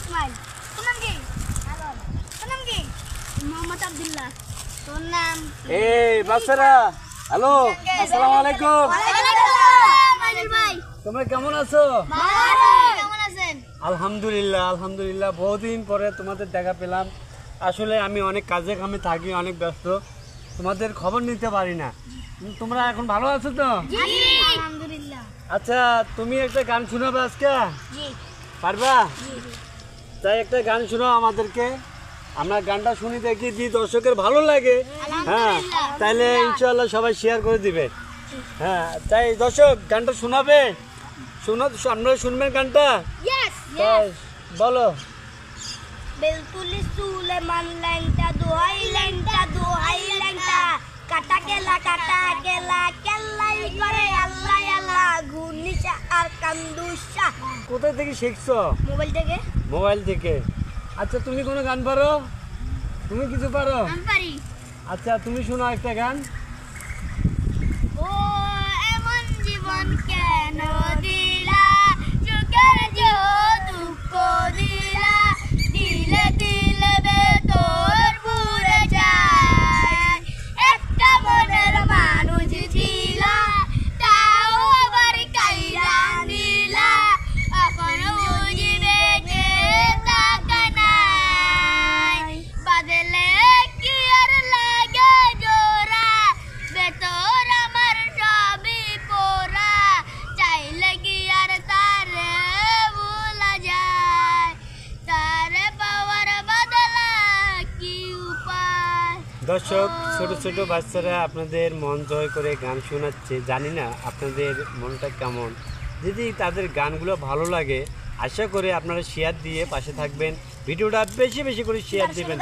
ইসমাইল। তোর নাম কি? আলম। তোর নাম কি? মোহাম্মদ আব্দুল্লাহ। তোর নাম? এই বাচ্চারা, হ্যালো, আসসালামু আলাইকুম। ভাই তোমরা কেমন আছো? কেমন আছেন? আলহামদুলিল্লাহ আলহামদুলিল্লাহ, বহুদিন পরে তোমাদের দেখা পেলাম। আসলে আমি অনেক কাজে কামে থাকি, অনেক ব্যস্ত, তোমাদের খবর নিতে পারি না। তোমরা এখন ভালো আছো তো? জি আলহামদুলিল্লাহ। আচ্ছা, তুমি একটা গান শোনাবে আজকে? জি পারবা? জি তাই একটা গান শোনাও আমাদেরকে। আমরা গানটা শুনি, দেখি যদি দর্শকের ভালো লাগে, হ্যাঁ, তাহলে ইনশাআল্লাহ সবাই শেয়ার করে দিবে। হ্যাঁ, তাই দর্শক গানটা শোনাবে, আপনারা শুনবেন গানটা। ইয়েস তাই বলো। বেলতুলি সুলেমান ল্যাংটা দোহাই ল্যাংটা কাটা কেলা কেল্লাই করে আল্লাহ আল্লাহ ঘুরনিশা আর কান্দুশা। কোথায় থেকে শিখছো? মোবাইল থেকে? মোবাইল থেকে। আচ্ছা, তুমি কোনো গান পারো? তুমি কিছু পারো? আমি পারি। আচ্ছা, তুমি শোনাও একটা গান। ও এমন জীবন কেন দিলা, চোখের জো দুঃখ দিলা, দিলে দিলে ভেতর পুরে যায়। একটা মনের মানুষ ছিলা, তাও আবার কাইরা নিলা, এখন বুঝিবে যে টাকা নাই। বাদলে কি আর লাগে জোড়া, ভেতর আমার সবই পোড়া, চাইলে কি আর তারে ভোলা যায়, তারে পাওয়ার বদলা কি উপায়। দর্শক, ছোট ছোট বাচ্চারা আপনাদের মন জয় করে গান শোনাচ্ছে। জানি না আপনাদের মনটা কেমন। যদি তাদের গানগুলো ভালো লাগে, আশা করে আপনারা শেয়ার দিয়ে পাশে থাকবেন, ভিডিওটা বেশি বেশি করে শেয়ার দিবেন।